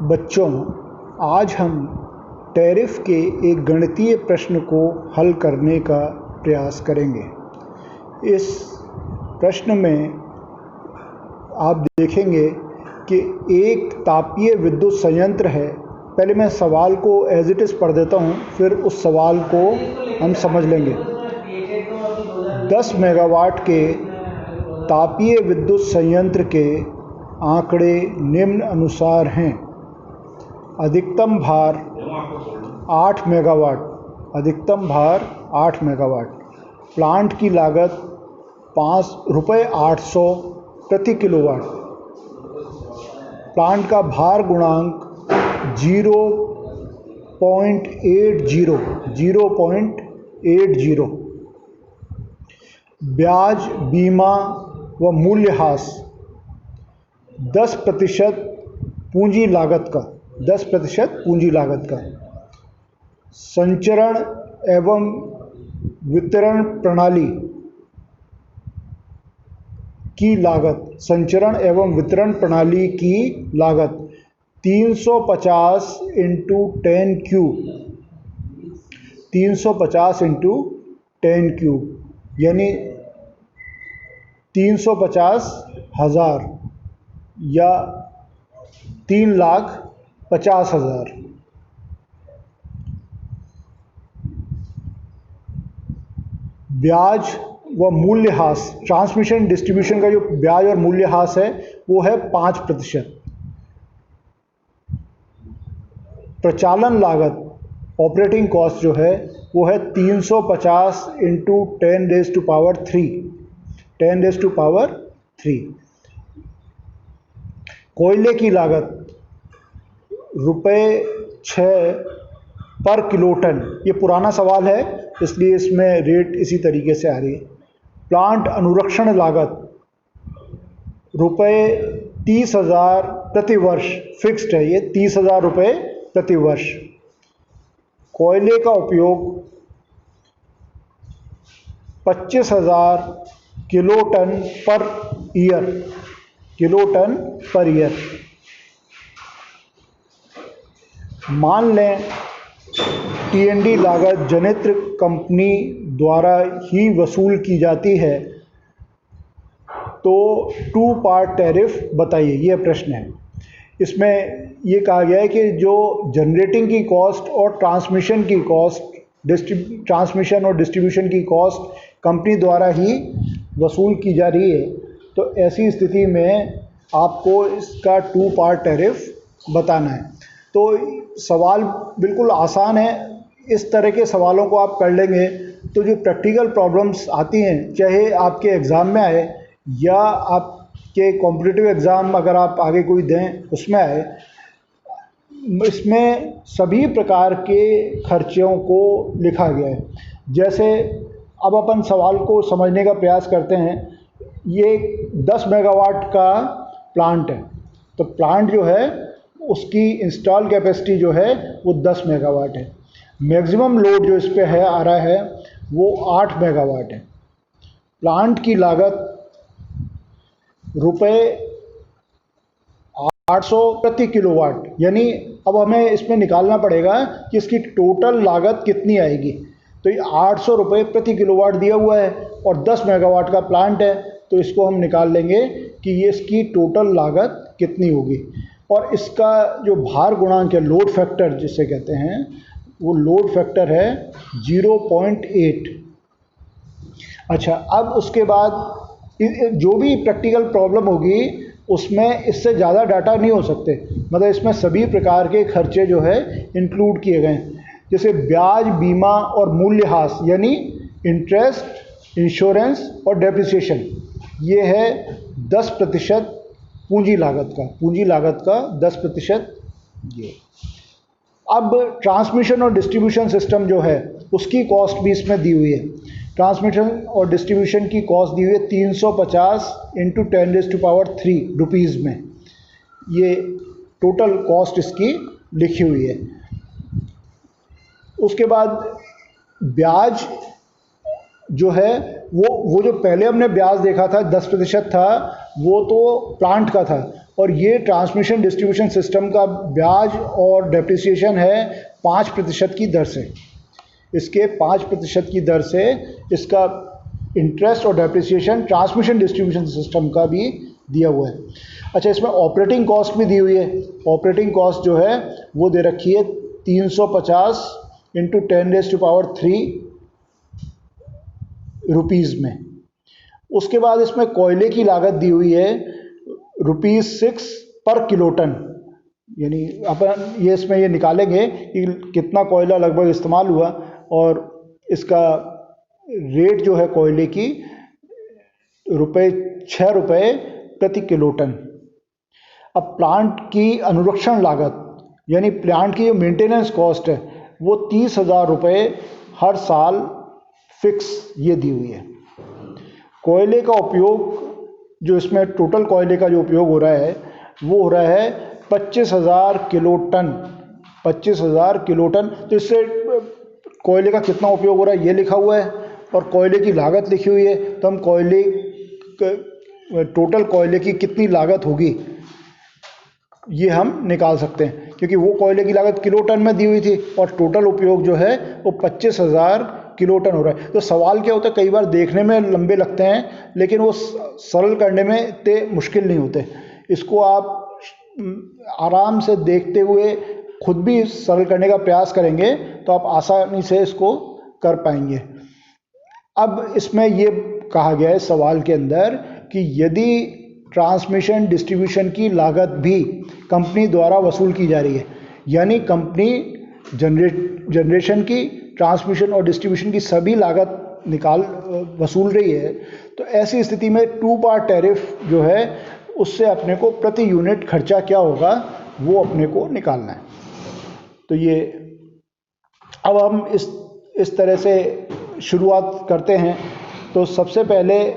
बच्चों, आज हम टैरिफ के एक गणितीय प्रश्न को हल करने का प्रयास करेंगे। इस प्रश्न में आप देखेंगे कि एक तापीय विद्युत संयंत्र है। पहले मैं सवाल को एज इट इज़ पढ़ देता हूँ, फिर उस सवाल को हम समझ लेंगे। 10 मेगावाट के तापीय विद्युत संयंत्र के आंकड़े निम्न अनुसार हैं। अधिकतम भार 8 मेगावाट, अधिकतम भार 8 मेगावाट। प्लांट की लागत ₹800 प्रति किलोवाट। प्लांट का भार गुणांक 0.80। ब्याज, बीमा व मूल्यह्रास 10% पूंजी लागत का, 10% पूंजी लागत का। संचरण एवं वितरण प्रणाली की लागत, संचरण एवं वितरण प्रणाली की लागत 350 × 10 क्यूब, 350 × 10 क्यूब यानी 350,000 या 3,50,000। ब्याज व मूल्यह्रास, ट्रांसमिशन डिस्ट्रीब्यूशन का जो ब्याज और मूल्यह्रास है वो है 5%। प्रचालन लागत, ऑपरेटिंग कॉस्ट जो है वो है 350 × 10⁻3। कोयले की लागत ₹6 पर किलोटन। ये पुराना सवाल है इसलिए इसमें रेट इसी तरीके से आ रही है। प्लांट अनुरक्षण लागत ₹30,000 प्रति वर्ष, फिक्स्ड है ये, ₹30,000 प्रति वर्ष। कोयले का उपयोग 25,000 kiloton per year, kiloton per year. मान लें T&D लागत जनित्र कंपनी द्वारा ही वसूल की जाती है, तो 2 पार्ट टैरिफ बताइए, ये प्रश्न है। इसमें ये कहा गया है कि जो जनरेटिंग की कॉस्ट और ट्रांसमिशन की कॉस्ट, ट्रांसमिशन और डिस्ट्रीब्यूशन की कॉस्ट कंपनी द्वारा ही वसूल की जा रही है, तो ऐसी स्थिति में आपको इसका 2 पार्ट टैरिफ बताना है। तो सवाल बिल्कुल आसान है। इस तरह के सवालों को आप कर लेंगे तो जो प्रैक्टिकल प्रॉब्लम्स आती हैं, चाहे आपके एग्ज़ाम में आए या आपके कॉम्पिटिटिव एग्ज़ाम अगर आप आगे कोई दें उसमें आए, इसमें सभी प्रकार के खर्चों को लिखा गया है। जैसे अब अपन सवाल को समझने का प्रयास करते हैं। ये 10 मेगावाट का प्लांट है, तो प्लांट जो है उसकी इंस्टॉल कैपेसिटी जो है वो 10 मेगावाट है। मैक्सिमम लोड जो इस पे है आ रहा है वो 8 मेगावाट है। प्लांट की लागत ₹800 प्रति किलोवाट, यानी अब हमें इसमें निकालना पड़ेगा कि इसकी टोटल लागत कितनी आएगी। तो ये ₹800 प्रति किलोवाट दिया हुआ है और 10 मेगावाट का प्लांट है, तो इसको हम निकाल लेंगे कि ये इसकी टोटल लागत कितनी होगी। और इसका जो भार गुणांक है, लोड फैक्टर जिसे कहते हैं, वो लोड फैक्टर है 0.8। अच्छा, अब उसके बाद जो भी प्रैक्टिकल प्रॉब्लम होगी उसमें इससे ज़्यादा डाटा नहीं हो सकते, मतलब इसमें सभी प्रकार के खर्चे जो है इंक्लूड किए गए हैं। जैसे ब्याज, बीमा और मूल्यह्रास यानी इंटरेस्ट, इंश्योरेंस और डेप्रिसिएशन, ये है 10% पूंजी लागत का, पूंजी लागत का 10% ये। अब ट्रांसमिशन और डिस्ट्रीब्यूशन सिस्टम जो है उसकी कॉस्ट भी इसमें दी हुई है। ट्रांसमिशन और डिस्ट्रीब्यूशन की कॉस्ट दी हुई है 350 × 10⁻³ रुपीज़ में। ये टोटल कॉस्ट इसकी लिखी हुई है। उसके बाद ब्याज जो है वो जो पहले हमने ब्याज देखा था 10% था, वो तो प्लांट का था, और ये ट्रांसमिशन डिस्ट्रीब्यूशन सिस्टम का ब्याज और डेप्रिसिएशन है 5% की दर से। इसके 5% की दर से इसका इंटरेस्ट और डेप्रिसिएशन ट्रांसमिशन डिस्ट्रीब्यूशन सिस्टम का भी दिया हुआ है। अच्छा, इसमें ऑपरेटिंग कॉस्ट भी दी हुई है। ऑपरेटिंग कॉस्ट जो है वो दे रखी है 350 इंटू 10⁻³ रुपीज़ में। उसके बाद इसमें कोयले की लागत दी हुई है ₹6 पर किलो टन, यानी अपन ये इसमें ये निकालेंगे कि कितना कोयला लगभग इस्तेमाल हुआ, और इसका रेट जो है कोयले की ₹6 प्रति किलो टन। अब प्लांट की अनुरक्षण लागत यानी प्लांट की जो मेंटेनेंस कॉस्ट है वो 30,000 रुपये हर साल फिक्स ये दी हुई है। कोयले का उपयोग जो इसमें टोटल कोयले का जो उपयोग हो रहा है वो हो रहा है 25,000 किलो टन। 25,000 किलो टन, तो इससे कोयले का कितना उपयोग हो रहा है ये लिखा हुआ है और कोयले की लागत लिखी हुई है। तो हम कोयले टोटल कोयले की कितनी लागत होगी ये हम निकाल सकते हैं, क्योंकि वो कोयले की लागत किलो टन में दी हुई थी और टोटल उपयोग जो है वो 25,000 किलो टन हो रहा है। तो सवाल क्या होता है, कई बार देखने में लंबे लगते हैं लेकिन वो सरल करने में इतने मुश्किल नहीं होते। इसको आप आराम से देखते हुए खुद भी सरल करने का प्रयास करेंगे तो आप आसानी से इसको कर पाएंगे। अब इसमें ये कहा गया है सवाल के अंदर कि यदि ट्रांसमिशन डिस्ट्रीब्यूशन की लागत भी कंपनी द्वारा वसूल की जा रही है, यानी कंपनी जनरेशन की, ट्रांसमिशन और डिस्ट्रीब्यूशन की सभी लागत वसूल रही है, तो ऐसी स्थिति में 2 पार्ट टैरिफ जो है उससे अपने को प्रति यूनिट खर्चा क्या होगा वो अपने को निकालना है। तो ये अब हम इस तरह से शुरुआत करते हैं। तो सबसे पहले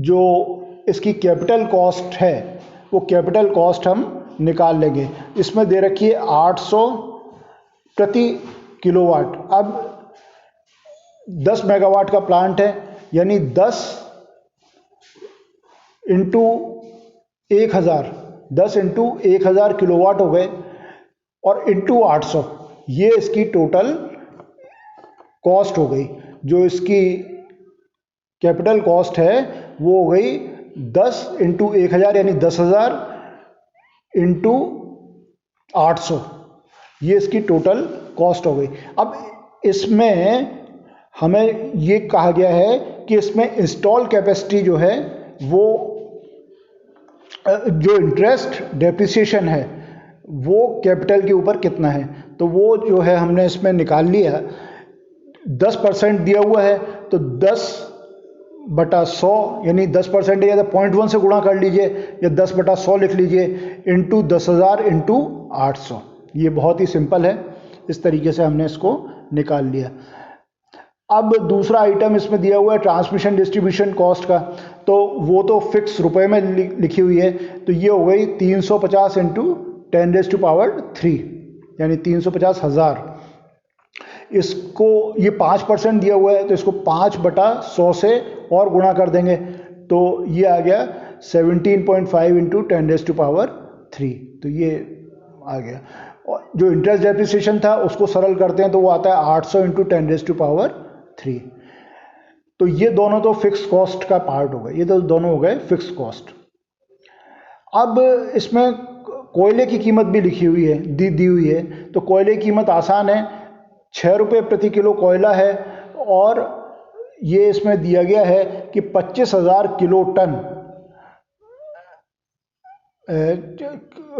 जो इसकी कैपिटल कॉस्ट है वो कैपिटल कॉस्ट हम निकाल लेंगे। इसमें दे रखी है 800 प्रति किलोवाट। अब 10 मेगावाट का प्लांट है, यानी 10 इंटू 1000 किलोवाट हो गए और इंटू 800, ये इसकी टोटल कॉस्ट हो गई। जो इसकी कैपिटल कॉस्ट है वो हो गई 10 इंटू 1000 यानी 10,000 इंटू 800, ये इसकी टोटल कॉस्ट हो गई। अब इसमें हमें ये कहा गया है कि इसमें इंस्टॉल कैपेसिटी जो है वो जो इंटरेस्ट डेप्रिसिएशन है वो कैपिटल के ऊपर कितना है, तो वो जो है हमने इसमें निकाल लिया। 10% दिया हुआ है तो 10/100 यानी 10% या तो 0.1 से गुणा कर लीजिए या 10/100 लिख लीजिए इंटू 10,000 इंटू 800। ये बहुत ही सिंपल है, इस तरीके से हमने इसको निकाल लिया। अब दूसरा आइटम इसमें दिया हुआ है ट्रांसमिशन डिस्ट्रीब्यूशन कॉस्ट का, तो वो तो फिक्स रुपए में लिखी हुई है। तो ये हो गई 350 इंटू 10⁻³ यानी 350,000। इसको ये 5% दिया हुआ है तो इसको 5/100 से और गुणा कर देंगे तो ये आ गया 17.5 इंटू 10⁻³। तो ये आ गया। और जो इंटरेस्ट डेप्रिसिएशन था उसको सरल करते हैं तो वो आता है 800 इंटू 10⁻³। तो ये दोनों तो फिक्स कॉस्ट का पार्ट हो गए, ये तो दोनों हो गए फिक्स कॉस्ट। अब इसमें कोयले की कीमत भी लिखी हुई है, दी हुई है। तो कोयले की कीमत आसान है, 6 रुपये प्रति किलो कोयला है और ये इसमें दिया गया है कि 25,000 किलो टन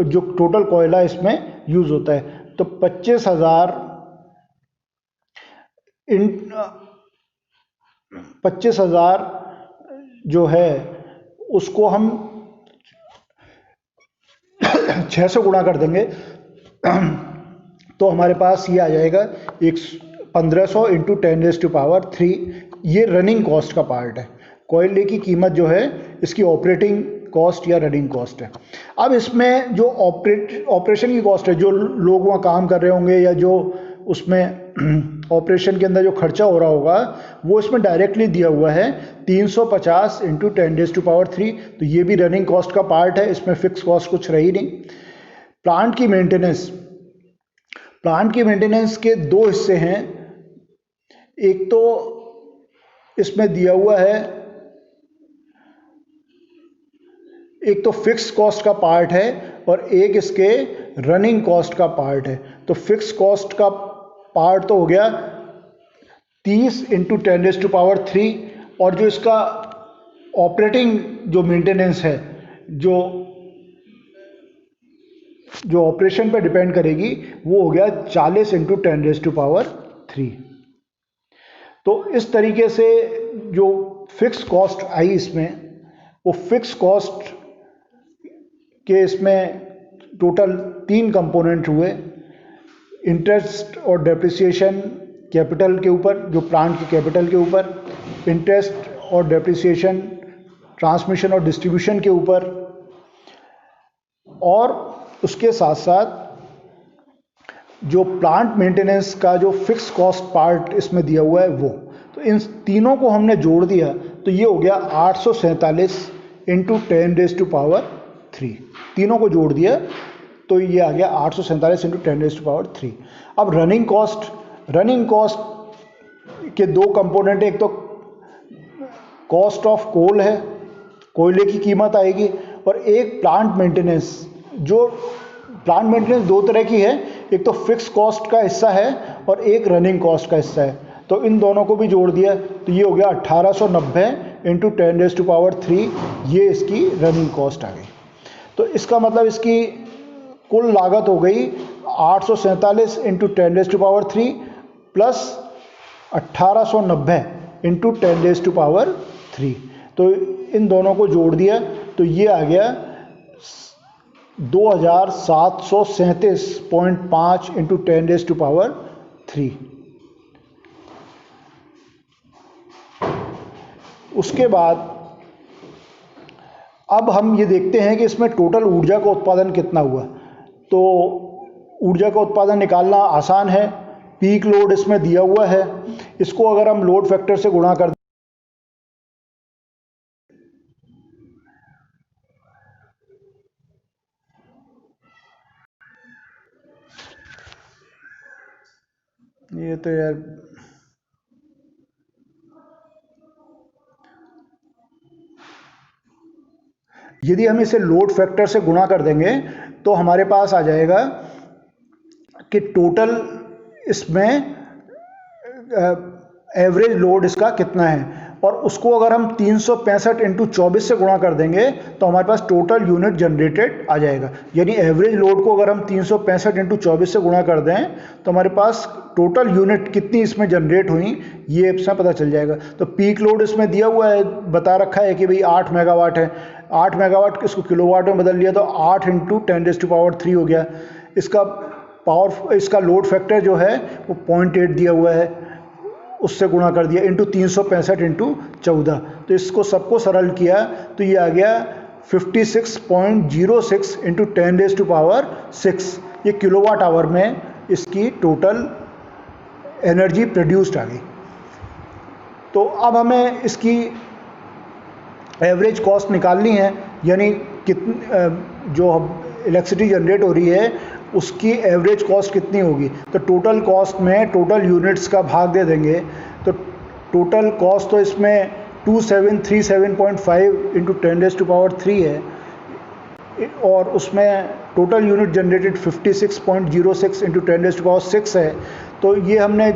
जो टोटल कोयला इसमें यूज होता है। तो 25,000 जो है उसको हम 6 से गुणा कर देंगे तो हमारे पास ये आ जाएगा 1500 इंटू 10⁻³। ये रनिंग कॉस्ट का पार्ट है। कोयले की कीमत जो है इसकी ऑपरेटिंग कॉस्ट या रनिंग कॉस्ट है। अब इसमें जो ऑपरेशन की कॉस्ट है, जो लोग वहाँ काम कर रहे होंगे या जो उसमें ऑपरेशन के अंदर जो खर्चा हो रहा होगा वो इसमें डायरेक्टली दिया हुआ है 350 इंटू 10⁻³ तो ये भी रनिंग कॉस्ट का पार्ट है, इसमें फिक्स कॉस्ट कुछ रही नहीं। प्लांट की मेंटेनेंस के दो हिस्से हैं, एक तो इसमें दिया हुआ है, एक तो फिक्स कॉस्ट का पार्ट है और एक इसके रनिंग कॉस्ट का पार्ट है। तो फिक्स कॉस्ट का पार्ट तो हो गया 30 इंटू 10⁻³ और जो इसका ऑपरेटिंग जो मेंटेनेंस है, जो ऑपरेशन पे डिपेंड करेगी, वो हो गया 40 इंटू 10⁻³। तो इस तरीके से जो फिक्स कॉस्ट आई इसमें, वो फिक्स कॉस्ट के इसमें टोटल 3 कंपोनेंट हुए, इंटरेस्ट और डेप्रिसिएशन कैपिटल के ऊपर, जो प्लांट के कैपिटल के ऊपर, इंटरेस्ट और डेप्रिसिएशन ट्रांसमिशन और डिस्ट्रीब्यूशन के ऊपर, और उसके साथ साथ जो प्लांट मेंटेनेंस का जो फिक्स कॉस्ट पार्ट इसमें दिया हुआ है वो। तो इन तीनों को हमने जोड़ दिया तो ये हो गया 847 इंटू 10⁻³। तीनों को जोड़ दिया तो ये आ गया 847 इंटू 10⁻³। अब रनिंग कॉस्ट के दो कंपोनेंट, एक तो कॉस्ट ऑफ कोल है, कोयले की कीमत आएगी, और एक प्लांट मेंटेनेंस। जो प्लांट मेंटेनेंस दो तरह की है, एक तो फिक्स कॉस्ट का हिस्सा है और एक रनिंग कॉस्ट का हिस्सा है। तो इन दोनों को भी जोड़ दिया तो ये हो गया 1890 इंटू 10⁻³, ये इसकी रनिंग कॉस्ट आ गई। तो इसका मतलब इसकी कुल लागत हो गई 847 इंटू 10⁻³ प्लस 1890 इंटू 10⁻³। तो इन दोनों को जोड़ दिया तो ये आ गया 2737.5 इंटू 10⁻³। उसके बाद अब हम ये देखते हैं कि इसमें टोटल ऊर्जा का उत्पादन कितना हुआ। तो ऊर्जा का उत्पादन निकालना आसान है, पीक लोड इसमें दिया हुआ है, इसको अगर हम लोड फैक्टर से गुणा कर ये तो यार यदि हम इसे लोड फैक्टर से गुणा कर देंगे तो हमारे पास आ जाएगा कि टोटल इसमें एवरेज लोड इसका कितना है, और उसको अगर हम 365 इंटू 24 से गुणा कर देंगे तो हमारे पास टोटल यूनिट जनरेटेड आ जाएगा। यानी एवरेज लोड को अगर हम 365 इंटू 24 से गुणा कर दें तो हमारे पास टोटल यूनिट कितनी इसमें जनरेट हुई ये इसमें पता चल जाएगा। तो पीक लोड इसमें दिया हुआ है, बता रखा है कि भाई 8 मेगावाट है, 8 मेगावाट इसको किलोवाट में बदल लिया तो 8 इंटू 10⁻³ हो गया। इसका लोड फैक्टर जो है वो 0.8 दिया हुआ है, उससे गुणा कर दिया इंटू 365 इंटू 14। तो इसको सबको सरल किया तो ये आ गया 56.06 इंटू 10⁻⁶। ये किलोवाट आवर में इसकी टोटल एनर्जी प्रोड्यूस्ड आ गई। तो अब हमें इसकी एवरेज कॉस्ट निकालनी है, यानी कितनी जो इलेक्ट्रिसिटी जनरेट हो रही है उसकी एवरेज कॉस्ट कितनी होगी। तो टोटल कॉस्ट में टोटल यूनिट्स का भाग दे देंगे तो टोटल कॉस्ट तो इसमें 2737.5 इंटू 10⁻³ है, और उसमें टोटल यूनिट जनरेटेड 56.06 इंटू 10⁻⁶ है। तो ये हमने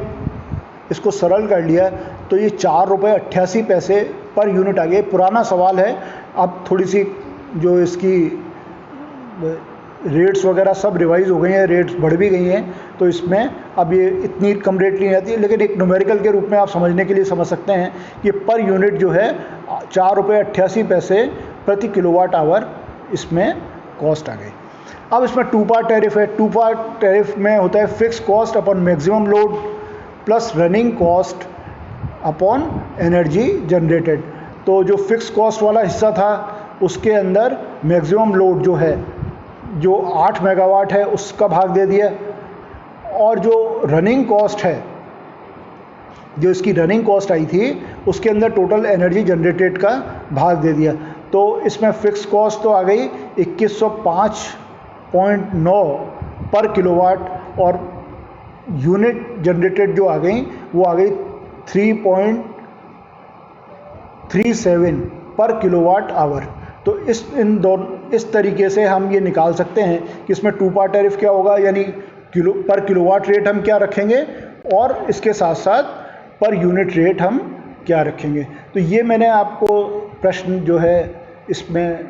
इसको सरल कर लिया तो ये 4 रुपये 88 पैसे पर यूनिट आ गए। पुराना सवाल है, अब थोड़ी सी जो इसकी रेट्स वगैरह सब रिवाइज हो गई हैं, रेट्स बढ़ भी गई हैं, तो इसमें अब ये इतनी कम रेट नहीं आती है, लेकिन एक न्यूमेरिकल के रूप में आप समझने के लिए समझ सकते हैं कि पर यूनिट जो है 4 रुपये 88 पैसे प्रति किलोवाट आवर इसमें कॉस्ट आ गई। अब इसमें 2 पार्ट टैरिफ है। 2 पार्ट टैरिफ में होता है fix cost upon maximum load plus running cost upon energy generated. तो जो फिक्स कॉस्ट वाला हिस्सा था उसके अंदर मैक्सिमम लोड जो है, जो 8 मेगावाट है, उसका भाग दे दिया, और जो रनिंग कॉस्ट है जो इसकी रनिंग कॉस्ट आई थी उसके अंदर टोटल एनर्जी जनरेटेड का भाग दे दिया। तो इसमें फिक्स कॉस्ट तो आ गई 2105.9 पर किलोवाट और यूनिट जनरेटेड जो आ गई वो आ गई 3.37 पर किलोवाट आवर। तो इस तरीके से हम ये निकाल सकते हैं कि इसमें टू पार्ट टैरिफ क्या होगा, यानी पर किलोवाट रेट हम क्या रखेंगे और इसके साथ साथ पर यूनिट रेट हम क्या रखेंगे। तो ये मैंने आपको प्रश्न जो है इसमें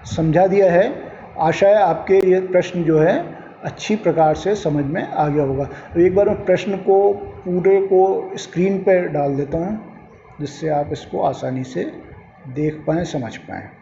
समझा दिया है। आशा है आपके ये प्रश्न जो है अच्छी प्रकार से समझ में आ गया होगा। तो एक बार मैं प्रश्न को पूरे को स्क्रीन पर डाल देता हूँ जिससे आप इसको आसानी से देख पाएँ, समझ पाएँ।